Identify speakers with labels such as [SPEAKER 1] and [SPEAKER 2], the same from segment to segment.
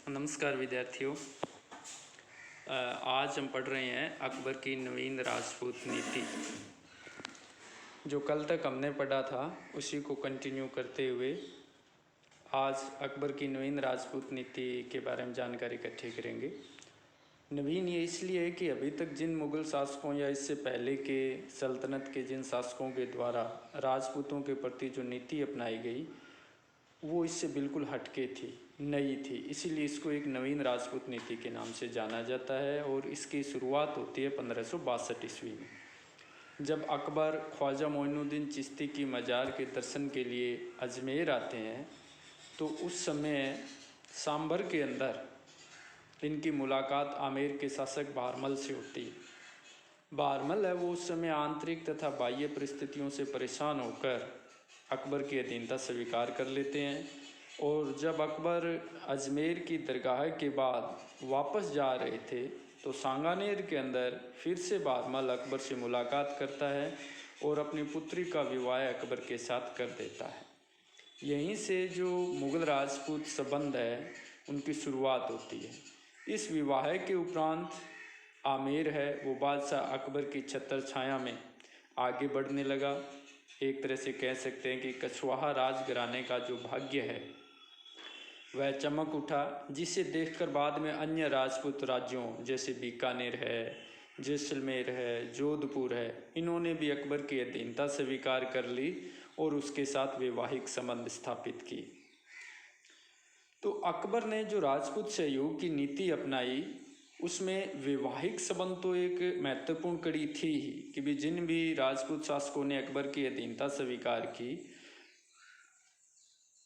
[SPEAKER 1] नमस्कार विद्यार्थियों। आज हम पढ़ रहे हैं अकबर की नवीन राजपूत नीति। जो कल तक हमने पढ़ा था उसी को कंटिन्यू करते हुए आज अकबर की नवीन राजपूत नीति के बारे में जानकारी इकट्ठी करेंगे। नवीन ये इसलिए है कि अभी तक जिन मुग़ल शासकों या इससे पहले के सल्तनत के जिन शासकों के द्वारा राजपूतों के प्रति जो नीति अपनाई गई वो इससे बिल्कुल हटके थी, नई थी, इसीलिए इसको एक नवीन राजपूत नीति के नाम से जाना जाता है। और इसकी शुरुआत होती है 1562 ईस्वी में, जब अकबर ख्वाजा मोइनुद्दीन चिश्ती की मज़ार के दर्शन के लिए अजमेर आते हैं। तो उस समय सांबर के अंदर इनकी मुलाकात आमेर के शासक बहरमल से होती है। बहरमल है वो उस समय आंतरिक तथा बाह्य परिस्थितियों से परेशान होकर अकबर की अधीनता स्वीकार कर लेते हैं। और जब अकबर अजमेर की दरगाह के बाद वापस जा रहे थे तो सांगानेर के अंदर फिर से बहरमल अकबर से मुलाकात करता है और अपनी पुत्री का विवाह अकबर के साथ कर देता है। यहीं से जो मुग़ल राजपूत संबंध है उनकी शुरुआत होती है। इस विवाह के उपरांत आमेर है वो बादशाह अकबर की छत्र छाया में आगे बढ़ने लगा। एक तरह से कह सकते हैं कि कछवाहा राजघराने का जो भाग्य है वह चमक उठा, जिसे देखकर बाद में अन्य राजपूत राज्यों जैसे बीकानेर है, जैसलमेर है, जोधपुर है, इन्होंने भी अकबर की अधीनता स्वीकार कर ली और उसके साथ वैवाहिक संबंध स्थापित किए। तो अकबर ने जो राजपूत सहयोग की नीति अपनाई उसमें वैवाहिक संबंध तो एक महत्वपूर्ण कड़ी थी ही कि भी जिन भी राजपूत शासकों ने अकबर की अधीनता स्वीकार की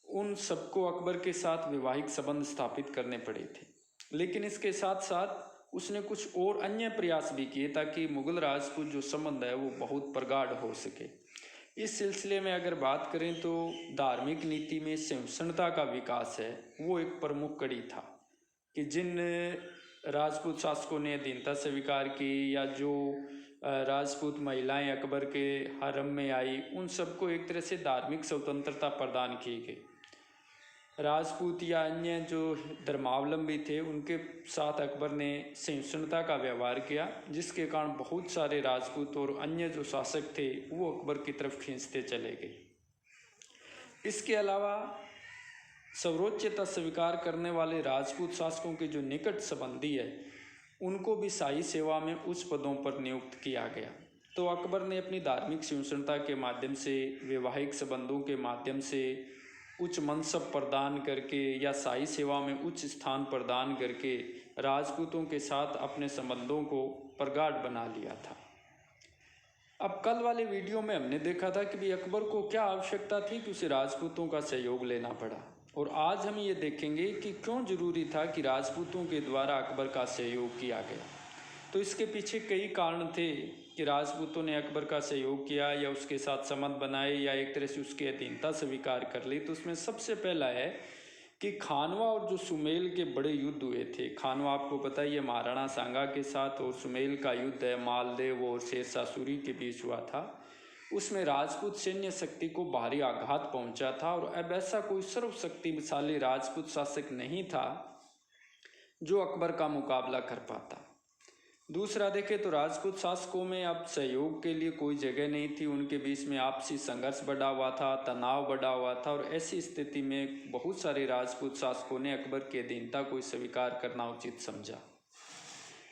[SPEAKER 1] उन सबको अकबर के साथ वैवाहिक संबंध स्थापित करने पड़े थे। लेकिन इसके साथ साथ उसने कुछ और अन्य प्रयास भी किए ताकि मुग़ल राजपूत जो संबंध है वो बहुत प्रगाढ़ हो सके। इस सिलसिले में अगर बात करें तो धार्मिक नीति में सहिष्णुता का विकास है वो एक प्रमुख कड़ी था कि जिन राजपूत शासकों ने अधीनता स्वीकार की या जो राजपूत महिलाएं अकबर के हरम में आई उन सबको एक तरह से धार्मिक स्वतंत्रता प्रदान की गई। राजपूत या अन्य जो धर्मावलंबी थे उनके साथ अकबर ने सहिष्णुता का व्यवहार किया, जिसके कारण बहुत सारे राजपूत और अन्य जो शासक थे वो अकबर की तरफ खींचते चले गए। इसके अलावा सर्वोच्चता स्वीकार करने वाले राजपूत शासकों के जो निकट संबंधी है उनको भी शाही सेवा में उच्च पदों पर नियुक्त किया गया। तो अकबर ने अपनी धार्मिक सहिष्णुता के माध्यम से, वैवाहिक संबंधों के माध्यम से उच्च मनसब प्रदान करके या शाही सेवा में उच्च स्थान प्रदान करके राजपूतों के साथ अपने संबंधों को प्रगाढ़ बना लिया था। अब कल वाले वीडियो में हमने देखा था कि भी अकबर को क्या आवश्यकता थी कि उसे राजपूतों का सहयोग लेना पड़ा, और आज हम ये देखेंगे कि क्यों जरूरी था कि राजपूतों के द्वारा अकबर का सहयोग किया गया। तो इसके पीछे कई कारण थे कि राजपूतों ने अकबर का सहयोग किया या उसके साथ संबंध बनाए या एक तरह से उसकी अधीनता स्वीकार कर ली। तो उसमें सबसे पहला है कि खानवा और जो सुमेल के बड़े युद्ध हुए थे। खानवा आपको पता ही है महाराणा सांगा के साथ, और सुमेल का युद्ध है मालदेव और शेरशाह सूरी के बीच हुआ था। उसमें राजपूत सैन्य शक्ति को भारी आघात पहुंचा था और अब ऐसा कोई सर्वशक्तिशाली राजपूत शासक नहीं था जो अकबर का मुकाबला कर पाता। दूसरा देखें तो राजपूत शासकों में अब सहयोग के लिए कोई जगह नहीं थी, उनके बीच में आपसी संघर्ष बढ़ा हुआ था, तनाव बढ़ा हुआ था, और ऐसी स्थिति में बहुत सारे राजपूत शासकों ने अकबर की अधीनता को स्वीकार करना उचित समझा।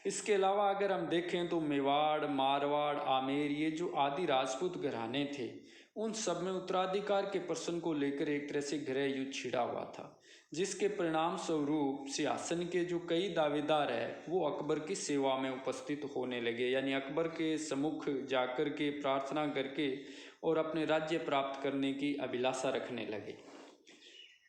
[SPEAKER 1] इसके अलावा अगर हम देखें तो मेवाड़, मारवाड़, आमेर, ये जो आदि राजपूत घराने थे उन सब में उत्तराधिकार के प्रश्न को लेकर एक तरह से गृह युद्ध छिड़ा हुआ था, जिसके परिणाम स्वरूप सिंहासन के जो कई दावेदार है वो अकबर की सेवा में उपस्थित होने लगे, यानी अकबर के सम्मुख जाकर के प्रार्थना करके और अपने राज्य प्राप्त करने की अभिलाषा रखने लगे।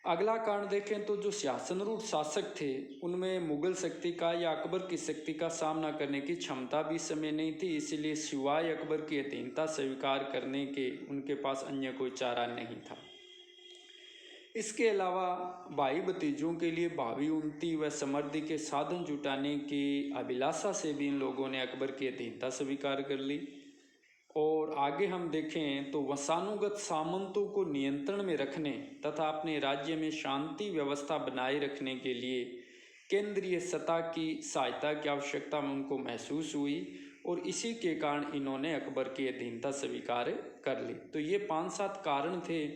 [SPEAKER 1] अगला कारण देखें तो जो सिंहासनरूढ़ शासक थे उनमें मुगल शक्ति का या अकबर की शक्ति का सामना करने की क्षमता भी समय नहीं थी, इसीलिए सिवाय अकबर की अधीनता स्वीकार करने के उनके पास अन्य कोई चारा नहीं था। इसके अलावा भाई भतीजों के लिए भावी उन्नति व समृद्धि के साधन जुटाने की अभिलाषा से भी इन लोगों ने अकबर की अधीनता स्वीकार कर ली। और आगे हम देखें तो वंशानुगत सामंतों को नियंत्रण में रखने तथा अपने राज्य में शांति व्यवस्था बनाए रखने के लिए केंद्रीय सत्ता की सहायता की आवश्यकता में उनको महसूस हुई और इसी के कारण इन्होंने अकबर की अधीनता स्वीकार कर ली। तो ये 5-7 कारण थे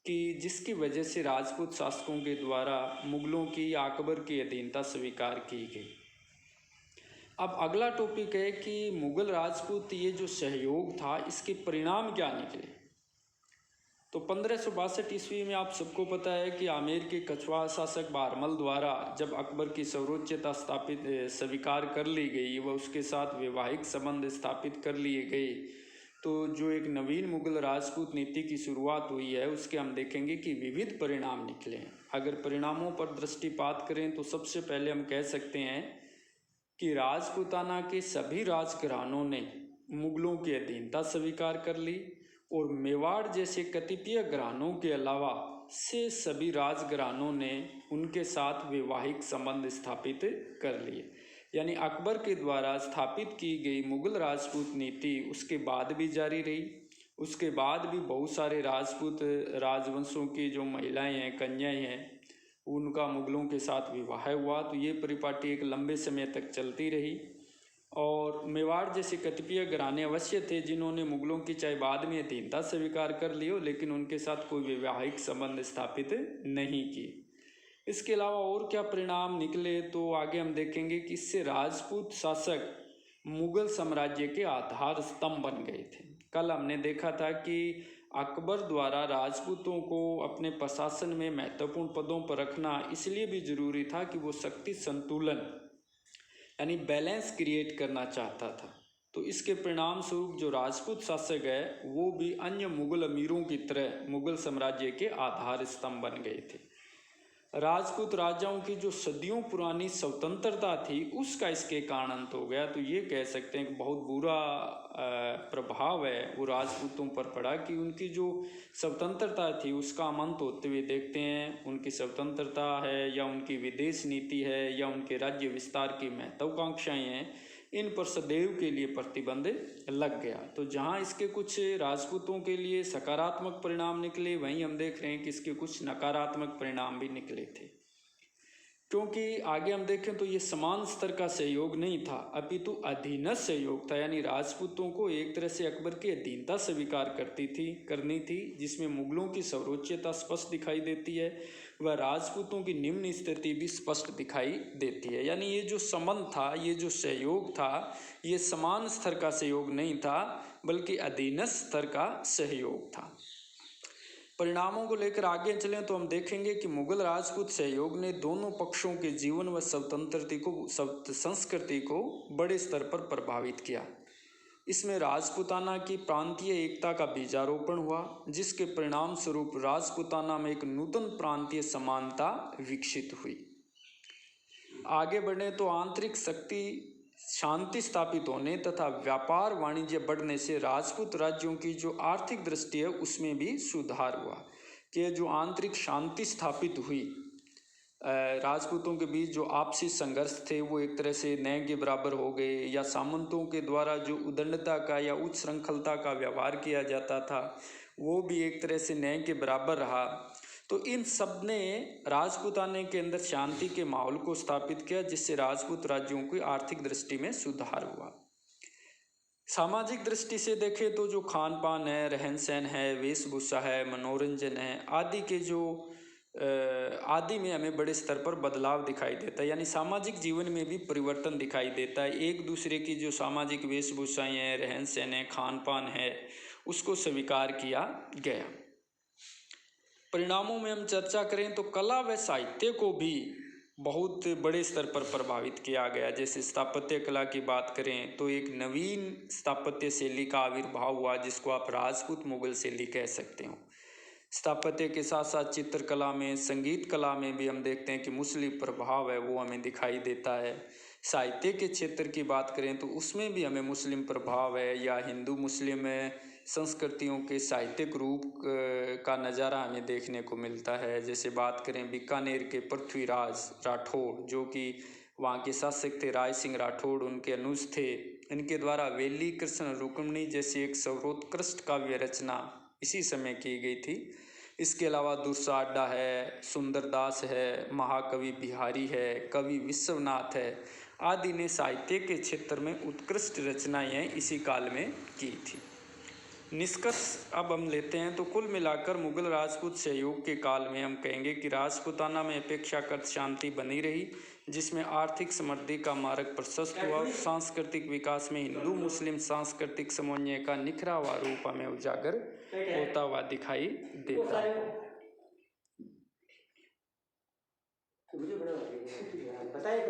[SPEAKER 1] कि जिसकी वजह से राजपूत शासकों के द्वारा मुगलों की या अकबर की अधीनता स्वीकार की गई। अब अगला टॉपिक है कि मुगल राजपूत ये जो सहयोग था इसके परिणाम क्या निकले। तो 1562 ईस्वी में आप सबको पता है कि आमेर के कछवाहा शासक बहरमल द्वारा जब अकबर की सर्वोच्चता स्वीकार कर ली गई व उसके साथ वैवाहिक संबंध स्थापित कर लिए गए, तो जो एक नवीन मुगल राजपूत नीति की शुरुआत हुई है उसके हम देखेंगे कि विविध परिणाम निकले हैं। अगर परिणामों पर दृष्टिपात करें तो सबसे पहले हम कह सकते हैं कि राजपूताना के सभी राजघरानों ने मुगलों की अधीनता स्वीकार कर ली और मेवाड़ जैसे कतिपय घरानों के अलावा से सभी राजघरानों ने उनके साथ वैवाहिक संबंध स्थापित कर लिए। यानी अकबर के द्वारा स्थापित की गई मुगल राजपूत नीति उसके बाद भी जारी रही। उसके बाद भी बहुत सारे राजपूत राजवंशों की जो महिलाएं हैं, कन्याएं हैं, उनका मुगलों के साथ विवाह हुआ। तो ये परिपाटी एक लंबे समय तक चलती रही और मेवाड़ जैसे कतिपय घराने अवश्य थे जिन्होंने मुगलों की चाहे बाद में अधीनता स्वीकार कर ली हो, लेकिन उनके साथ कोई वैवाहिक संबंध स्थापित नहीं किए। इसके अलावा और क्या परिणाम निकले तो आगे हम देखेंगे कि इससे राजपूत शासक मुगल साम्राज्य के आधार स्तंभ बन गए थे। कल हमने देखा था कि अकबर द्वारा राजपूतों को अपने प्रशासन में महत्वपूर्ण पदों पर रखना इसलिए भी जरूरी था कि वो शक्ति संतुलन यानी बैलेंस क्रिएट करना चाहता था। तो इसके परिणाम स्वरूप जो राजपूत शासक है वो भी अन्य मुगल अमीरों की तरह मुगल साम्राज्य के आधार स्तंभ बन गए थे। राजपूत राजाओं की जो सदियों पुरानी स्वतंत्रता थी उसका इसके कारण अंत हो गया। तो ये कह सकते हैं कि बहुत बुरा प्रभाव है वो राजपूतों पर पड़ा कि उनकी जो स्वतंत्रता थी उसका अंत होते हुए देखते हैं। उनकी स्वतंत्रता है या उनकी विदेश नीति है या उनके राज्य विस्तार की महत्वाकांक्षाएं हैं, इन पर सदैव के लिए प्रतिबंध लग गया। तो जहां इसके कुछ राजपूतों के लिए सकारात्मक परिणाम निकले, वहीं हम देख रहे हैं कि इसके कुछ नकारात्मक परिणाम भी निकले थे। क्योंकि आगे हम देखें तो ये समान स्तर का सहयोग नहीं था, अपितु अधीनस्थ सहयोग था। यानी राजपूतों को एक तरह से अकबर की अधीनता स्वीकार करनी थी, जिसमें मुगलों की सर्वोच्चता स्पष्ट दिखाई देती है वह राजपूतों की निम्न स्थिति भी स्पष्ट दिखाई देती है। यानी ये जो संबंध था, ये जो सहयोग था, ये समान स्तर का सहयोग नहीं था बल्कि अधीनस्थ स्तर का सहयोग था। परिणामों को लेकर आगे चलें तो हम देखेंगे कि मुगल राजपूत सहयोग ने दोनों पक्षों के जीवन व संस्कृति को बड़े स्तर पर प्रभावित किया। इसमें राजपूताना की प्रांतीय एकता का बीजारोपण हुआ, जिसके परिणाम स्वरूप राजपूताना में एक नूतन प्रांतीय समानता विकसित हुई। आगे बढ़े तो आंतरिक शक्ति शांति स्थापित होने तथा व्यापार वाणिज्य बढ़ने से राजपूत राज्यों की जो आर्थिक दृष्टि है उसमें भी सुधार हुआ। कि जो आंतरिक शांति स्थापित हुई, राजपूतों के बीच जो आपसी संघर्ष थे वो एक तरह से न के बराबर हो गए, या सामंतों के द्वारा जो उदंडता का या उच्च श्रृंखलता का व्यवहार किया जाता था वो भी एक तरह से न के बराबर रहा। तो इन सब ने राजपूताने के अंदर शांति के माहौल को स्थापित किया, जिससे राजपूत राज्यों की आर्थिक दृष्टि में सुधार हुआ। सामाजिक दृष्टि से देखें तो जो खान पान है, रहन सहन है, वेशभूषा है, मनोरंजन है आदि के जो आदि में हमें बड़े स्तर पर बदलाव दिखाई देता है। यानी सामाजिक जीवन में भी परिवर्तन दिखाई देता है। एक दूसरे की जो सामाजिक वेशभूषाएं हैं, रहन सहन है, खान पान है, उसको स्वीकार किया गया। परिणामों में हम चर्चा करें तो कला व साहित्य को भी बहुत बड़े स्तर पर प्रभावित किया गया। जैसे स्थापत्य कला की बात करें तो एक नवीन स्थापत्य शैली का आविर्भाव हुआ, जिसको आप राजपूत मुगल शैली कह सकते हो। स्थापत्य के साथ साथ चित्रकला में, संगीत कला में भी हम देखते हैं कि मुस्लिम प्रभाव है वो हमें दिखाई देता है। साहित्य के क्षेत्र की बात करें तो उसमें भी हमें मुस्लिम प्रभाव है, या हिंदू मुस्लिम संस्कृतियों के साहित्यिक रूप का नज़ारा हमें देखने को मिलता है। जैसे बात करें बीकानेर के पृथ्वीराज राठौड़, जो कि वहाँ के शासक थे राय सिंह राठौड़, उनके अनुज थे। इनके द्वारा वेली कृष्ण रुक्मिणी जैसी एक सर्वोत्कृष्ट काव्य रचना इसी समय की गई थी। इसके अलावा दुर्साड्डा है, सुंदरदास है, महाकवि बिहारी है, कवि विश्वनाथ है आदि ने साहित्य के क्षेत्र में उत्कृष्ट रचनाएं इसी काल में की थी। निष्कर्ष अब हम लेते हैं तो कुल मिलाकर मुगल राजपूत सहयोग के काल में हम कहेंगे कि राजपूताना में अपेक्षाकृत शांति बनी रही, जिसमें आर्थिक समृद्धि का मार्ग प्रशस्त हुआ। सांस्कृतिक विकास में हिंदू मुस्लिम सांस्कृतिक समन्वय का निखरा हुआ रूप हमें उजागर होता हुआ दिखाई देता है। बताइए